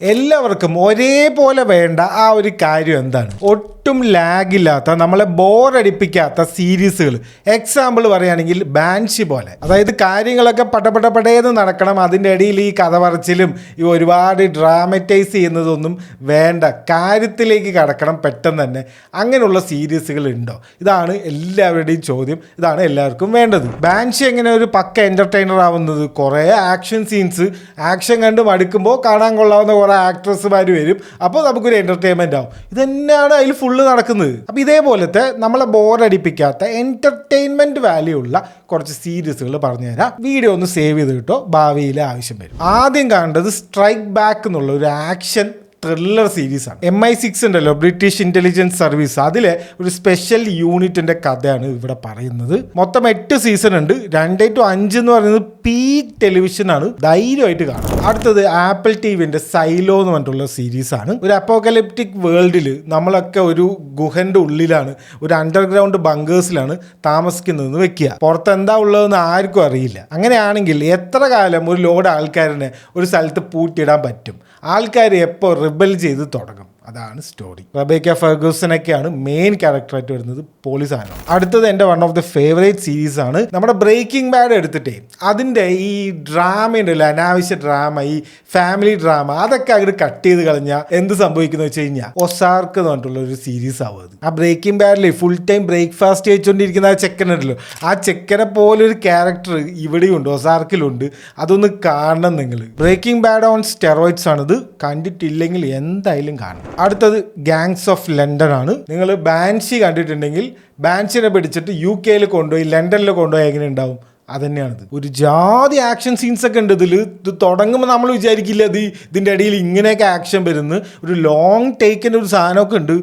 എല്ലാവർക്കും ഒരേപോലെ വേണ്ട ആ ഒരു കാര്യം എന്താണ്? ഒട്ടും ലാഗില്ലാത്ത, നമ്മളെ ബോറടിപ്പിക്കാത്ത സീരീസുകൾ. എക്സാമ്പിൾ പറയുകയാണെങ്കിൽ ബാൻഷി പോലെ. അതായത് കാര്യങ്ങളൊക്കെ പടപടപടേന്ന് നടക്കണം, അതിൻ്റെ ഇടയിൽ ഈ കഥ പറച്ചിലും ഈ ഒരുപാട് ഡ്രാമറ്റൈസ് ചെയ്യുന്നതൊന്നും വേണ്ട, കാര്യത്തിലേക്ക് കടക്കണം പെട്ടെന്ന് തന്നെ. അങ്ങനെയുള്ള സീരീസുകൾ ഉണ്ടോ? ഇതാണ് എല്ലാവരുടെയും ചോദ്യം, ഇതാണ് എല്ലാവർക്കും വേണ്ടത്. ബാൻഷി എങ്ങനെ ഒരു പക്ക എൻ്റർടൈനർ ആവുന്നത്? കുറേ ആക്ഷൻ സീൻസ്, ആക്ഷൻ കണ്ട് മടുക്കുമ്പോൾ കാണാൻ കൊള്ളാവുന്ന കുറേ ആക്ട്രസ്സുമാർ വരും, അപ്പോൾ നമുക്കൊരു എൻ്റർടൈൻമെൻ്റ് ആവും. ഇത് തന്നെയാണ് അതിൽ ഫുള്ള് നടക്കുന്നത്. അപ്പോൾ ഇതേപോലത്തെ നമ്മളെ ബോറടിപ്പിക്കാത്ത എൻ്റർടൈൻമെൻറ്റ് വാല്യൂ ഉള്ള കുറച്ച് സീരീസുകൾ പറഞ്ഞുതരാം. വീഡിയോ ഒന്ന് സേവ് ചെയ്ത് കിട്ടോ, ഭാവിയിൽ ആവശ്യം വരും. ആദ്യം കാണേണ്ടത് സ്ട്രൈക്ക് ബാക്ക് എന്നുള്ള ഒരു ആക്ഷൻ ത്രില്ലർ സീരീസാണ്. MI6 ഉണ്ടല്ലോ, ബ്രിട്ടീഷ് ഇന്റലിജൻസ് സർവീസ്, അതിലെ ഒരു സ്പെഷ്യൽ യൂണിറ്റിന്റെ കഥയാണ് ഇവിടെ പറയുന്നത്. മൊത്തം 8 സീസൺ ഉണ്ട്. 2 to 5 എന്ന് പറയുന്നത് പീക്ക് ടെലിവിഷൻ ആണ്, ധൈര്യമായിട്ട് കാണും. അടുത്തത് ആപ്പിൾ ടിവിന്റെ സൈലോ എന്ന് പറഞ്ഞിട്ടുള്ള സീരീസാണ്. ഒരു അപ്പോക്കലിപ്റ്റിക് വേൾഡിൽ നമ്മളൊക്കെ ഒരു ഗുഹന്റെ ഉള്ളിലാണ്, ഒരു അണ്ടർഗ്രൗണ്ട് ബങ്കേഴ്സിലാണ് താമസിക്കുന്നതെന്ന് വെക്കുക. പുറത്ത് എന്താ ഉള്ളതെന്ന് ആർക്കും അറിയില്ല. അങ്ങനെയാണെങ്കിൽ എത്ര കാലം ഒരു ലോഡ് ആൾക്കാരനെ ഒരു സ്ഥലത്ത് പൂട്ടിയിടാൻ പറ്റും? ആൾക്കാർ എപ്പോൾ റിബൽ ചെയ്ത് തുടങ്ങും? അതാണ് സ്റ്റോറി. റബേക്ക ഫെർഗൂസനൊക്കെയാണ് മെയിൻ ക്യാരക്ടറായിട്ട് വരുന്നത്. പോലീസാണ്. അടുത്തത് എൻ്റെ one of the favourite series ആണ്. നമ്മുടെ ബ്രേക്കിംഗ് ബാഡ് എടുത്തിട്ടേ അതിൻ്റെ ഈ ഡ്രാമ ഉണ്ടല്ലോ, അനാവശ്യ ഡ്രാമ, ഈ ഫാമിലി ഡ്രാമ, അതൊക്കെ അങ്ങോട്ട് കട്ട് ചെയ്ത് കളഞ്ഞാൽ എന്ത് സംഭവിക്കുന്നു വെച്ച് കഴിഞ്ഞാൽ ഒസാർക്ക് എന്ന് പറഞ്ഞിട്ടുള്ള ഒരു സീരീസ് ആവും അത്. ആ ബ്രേക്കിംഗ് ബാഡിൽ ഫുൾ ടൈം ബ്രേക്ക്ഫാസ്റ്റ് കഴിച്ചുകൊണ്ടിരിക്കുന്ന ആ ചെക്കനുണ്ടല്ലോ, ആ ചെക്കനെ പോലൊരു ക്യാരക്ടർ ഇവിടെയുണ്ട്, ഒസാർക്കിലുണ്ട്. അതൊന്ന് കാണണം നിങ്ങൾ. ബ്രേക്കിംഗ് ബാഡ് ഓൺ സ്റ്റെറോയിഡ്സ് ആണിത്. കണ്ടിട്ടില്ലെങ്കിൽ എന്തായാലും കാണണം. അടുത്തത് ഗാങ്സ് ഓഫ് ലണ്ടൻ ആണ്. നിങ്ങൾ ബാൻഷി കണ്ടിട്ടുണ്ടെങ്കിൽ ബാൻഷിനെ പിടിച്ചിട്ട് UK കൊണ്ടുപോയി ലണ്ടനിൽ കൊണ്ടുപോയി എങ്ങനെ ഉണ്ടാവും? അതന്നെയാണിത്. ഒരു ജാതി ആക്ഷൻ സീൻസ് ഒക്കെ ഉണ്ട് ഇതിൽ. ഇത് തുടങ്ങുമ്പോൾ നമ്മൾ വിചാരിക്കില്ല ഇതിൻ്റെ ഇടയിൽ ഇങ്ങനെയൊക്കെ ആക്ഷൻ വരുന്നു. ഒരു ലോങ് ടേക്കിൻ്റെ ഒരു സാധനമൊക്കെ ഉണ്ട്.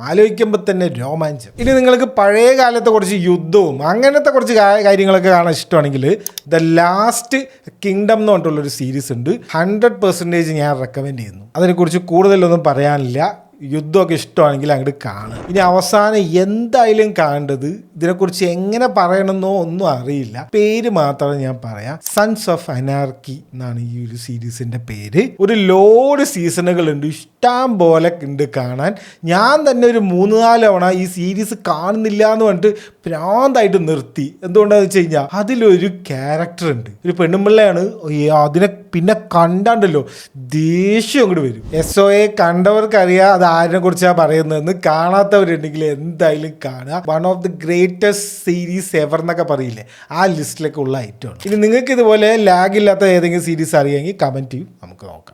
ആലോചിക്കുമ്പോൾ തന്നെ രോമാഞ്ചം. ഇനി നിങ്ങൾക്ക് പഴയ കാലത്തെ കുറച്ച് യുദ്ധവും അങ്ങനത്തെ കുറച്ച് കാര്യങ്ങളൊക്കെ കാണാൻ ഇഷ്ടമാണെങ്കിൽ ദ ലാസ്റ്റ് കിങ്ഡം എന്ന് പറഞ്ഞിട്ടുള്ളൊരു സീരീസ് ഉണ്ട്. 100% ഞാൻ റെക്കമെൻഡ് ചെയ്യുന്നു. അതിനെക്കുറിച്ച് കൂടുതലൊന്നും പറയാനില്ല. യുദ്ധമൊക്കെ ഇഷ്ടമാണെങ്കിൽ അങ്ങോട്ട് കാണുക. ഇനി അവസാനം എന്തായാലും കാണേണ്ടത്, ഇതിനെക്കുറിച്ച് എങ്ങനെ പറയണമെന്നോ ഒന്നും അറിയില്ല, പേര് മാത്രമേ ഞാൻ പറയാം. സൺസ് ഓഫ് അനാർക്കി എന്നാണ് ഈ ഒരു സീരീസിൻ്റെ പേര്. ഒരു ലോഡ് സീസണുകളുണ്ട്, ഇഷ്ടം പോലെ ഉണ്ട് കാണാൻ. ഞാൻ തന്നെ ഒരു 3-4 തവണ ഈ സീരീസ് കാണുന്നില്ല എന്ന് പറഞ്ഞിട്ട് ഭ്രാന്തായിട്ട് നിർത്തി. എന്തുകൊണ്ടാന്ന് വെച്ച് കഴിഞ്ഞാൽ അതിലൊരു ക്യാരക്ടർ ഉണ്ട്, ഒരു പെണ്ണുമ്പിള്ളയാണ്. അതിനെ പിന്നെ കണ്ടാണ്ടല്ലോ ദേഷ്യം അങ്ങോട്ട് വരും. SOA കണ്ടവർക്കറിയാം അത് ആരിനെ കുറിച്ചാണ് പറയുന്നതെന്ന്. കാണാത്തവരുണ്ടെങ്കിൽ എന്തായാലും കാണുക. One of the greatest series ever എന്നൊക്കെ പറയില്ലേ, ആ ലിസ്റ്റിലൊക്കെ ഉള്ള ഐറ്റമാണ്. ഇനി നിങ്ങൾക്ക് ഇതുപോലെ ലാഗ് ഇല്ലാത്ത ഏതെങ്കിലും സീരീസ് അറിയാമെങ്കിൽ കമൻറ്റ് ചെയ്യും, നമുക്ക് നോക്കാം.